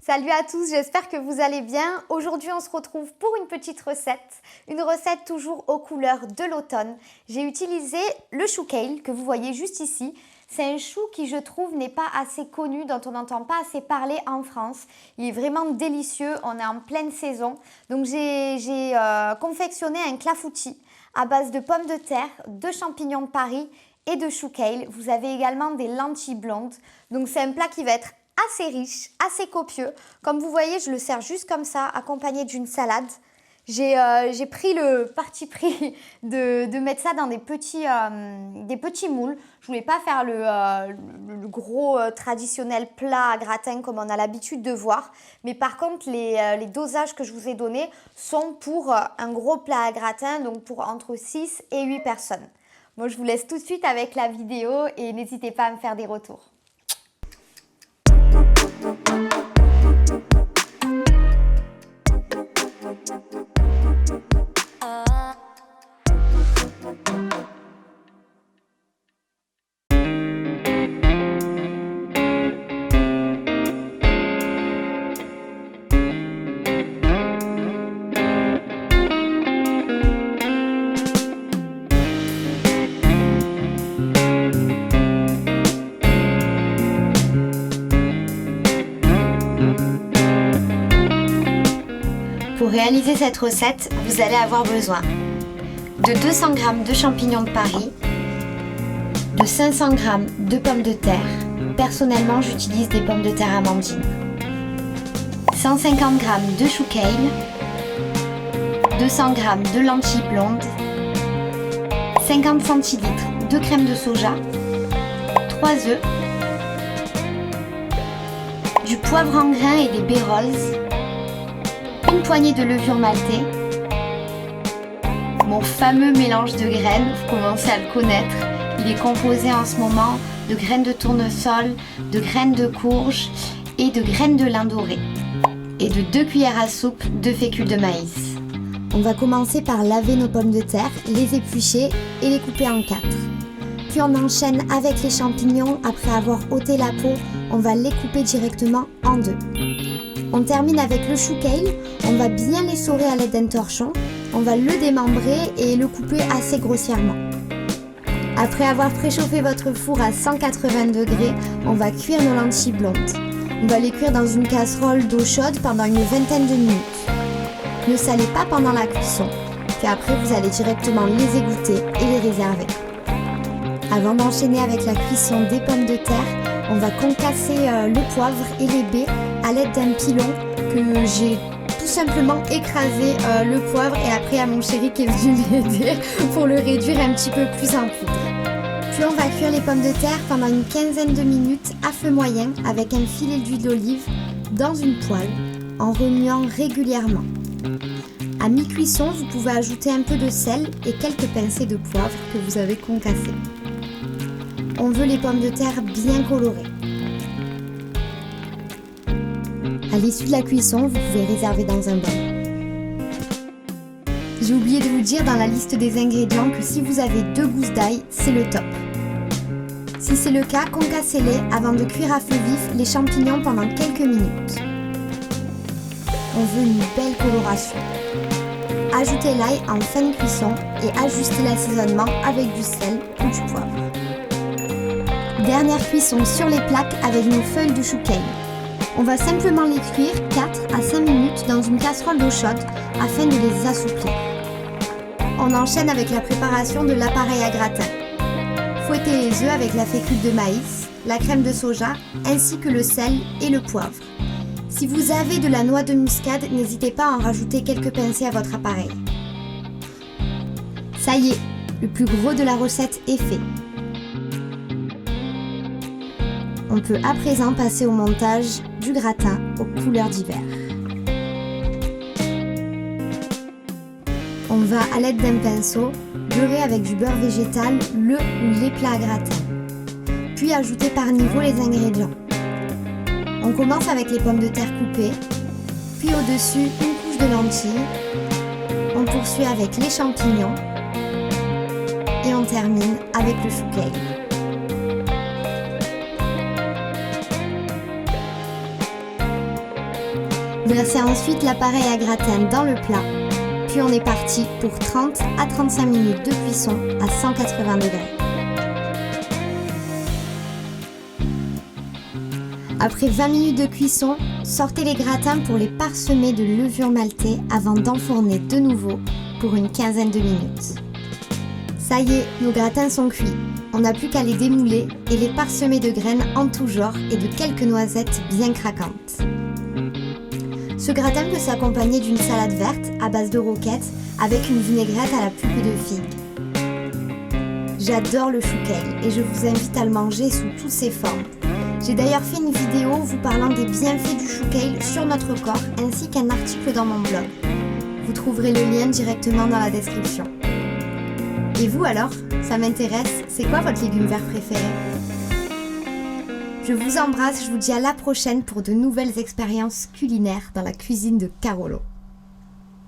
Salut à tous, j'espère que vous allez bien. Aujourd'hui, on se retrouve pour une petite recette. Une recette toujours aux couleurs de l'automne. J'ai utilisé le chou kale que vous voyez juste ici. C'est un chou qui, je trouve, n'est pas assez connu, dont on n'entend pas assez parler en France. Il est vraiment délicieux, on est en pleine saison. Donc j'ai confectionné un clafoutis à base de pommes de terre, de champignons de Paris et de chou kale. Vous avez également des lentilles blondes. Donc c'est un plat qui va être assez riche, assez copieux. Comme vous voyez, je le sers juste comme ça, accompagné d'une salade. J'ai pris le parti pris de mettre ça dans des petits moules. Je voulais pas faire le gros traditionnel plat à gratin comme on a l'habitude de voir. Mais par contre, les dosages que je vous ai donnés sont pour un gros plat à gratin, donc pour entre 6 et 8 personnes. Moi, je vous laisse tout de suite avec la vidéo et n'hésitez pas à me faire des retours. Pour réaliser cette recette, vous allez avoir besoin de 200 g de champignons de Paris, de 500 g de pommes de terre. Personnellement, j'utilise des pommes de terre amandines. 150 g de chou kale, 200 g de lentilles blondes, 50 centilitres de crème de soja, 3 œufs, du poivre en grains et des baies roses, une poignée de levure maltée, mon fameux mélange de graines, vous commencez à le connaître, il est composé en ce moment de graines de tournesol, de graines de courge et de graines de lin doré, et de 2 cuillères à soupe de fécule de maïs. On va commencer par laver nos pommes de terre, les éplucher et les couper en 4. Puis on enchaîne avec les champignons, après avoir ôté la peau, on va les couper directement en 2. On termine avec le chou kale, on va bien l'essorer à l'aide d'un torchon, on va le démembrer et le couper assez grossièrement. Après avoir préchauffé votre four à 180 degrés, on va cuire nos lentilles blondes. On va les cuire dans une casserole d'eau chaude pendant une vingtaine de minutes. Ne salez pas pendant la cuisson, puis après vous allez directement les égoutter et les réserver. Avant d'enchaîner avec la cuisson des pommes de terre, on va concasser le poivre et les baies à l'aide d'un pilon que j'ai tout simplement écrasé le poivre et après à mon chéri qui est venu m'aider pour le réduire un petit peu plus en poudre. Puis on va cuire les pommes de terre pendant une quinzaine de minutes à feu moyen avec un filet d'huile d'olive dans une poêle en remuant régulièrement. À mi-cuisson, vous pouvez ajouter un peu de sel et quelques pincées de poivre que vous avez concassées. On veut les pommes de terre bien colorées. À l'issue de la cuisson, vous pouvez réserver dans un bol. J'ai oublié de vous dire dans la liste des ingrédients que si vous avez 2 gousses d'ail, c'est le top. Si c'est le cas, concassez-les avant de cuire à feu vif les champignons pendant quelques minutes. On veut une belle coloration. Ajoutez l'ail en fin de cuisson et ajustez l'assaisonnement avec du sel ou du poivre. Dernière cuisson sur les plaques avec nos feuilles de chou kale. On va simplement les cuire 4 à 5 minutes dans une casserole d'eau chaude afin de les assouplir. On enchaîne avec la préparation de l'appareil à gratin. Fouettez les œufs avec la fécule de maïs, la crème de soja ainsi que le sel et le poivre. Si vous avez de la noix de muscade, n'hésitez pas à en rajouter quelques pincées à votre appareil. Ça y est, le plus gros de la recette est fait. On peut à présent passer au montage du gratin aux couleurs d'hiver. On va à l'aide d'un pinceau beurrer avec du beurre végétal le ou les plats à gratin. Puis ajouter par niveau les ingrédients. On commence avec les pommes de terre coupées, puis au-dessus une couche de lentilles. On poursuit avec les champignons et on termine avec le chou kale. Vous versez ensuite l'appareil à gratin dans le plat, puis on est parti pour 30 à 35 minutes de cuisson à 180 degrés. Après 20 minutes de cuisson, sortez les gratins pour les parsemer de levure maltée avant d'enfourner de nouveau pour une quinzaine de minutes. Ça y est, nos gratins sont cuits. On n'a plus qu'à les démouler et les parsemer de graines en tout genre et de quelques noisettes bien craquantes. Ce gratin peut s'accompagner d'une salade verte à base de roquettes avec une vinaigrette à la pulpe de figue. J'adore le chou kale et je vous invite à le manger sous toutes ses formes. J'ai d'ailleurs fait une vidéo vous parlant des bienfaits du chou kale sur notre corps ainsi qu'un article dans mon blog. Vous trouverez le lien directement dans la description. Et vous alors, ça m'intéresse, c'est quoi votre légume vert préféré? Je vous embrasse, je vous dis à la prochaine pour de nouvelles expériences culinaires dans la cuisine de Carolo.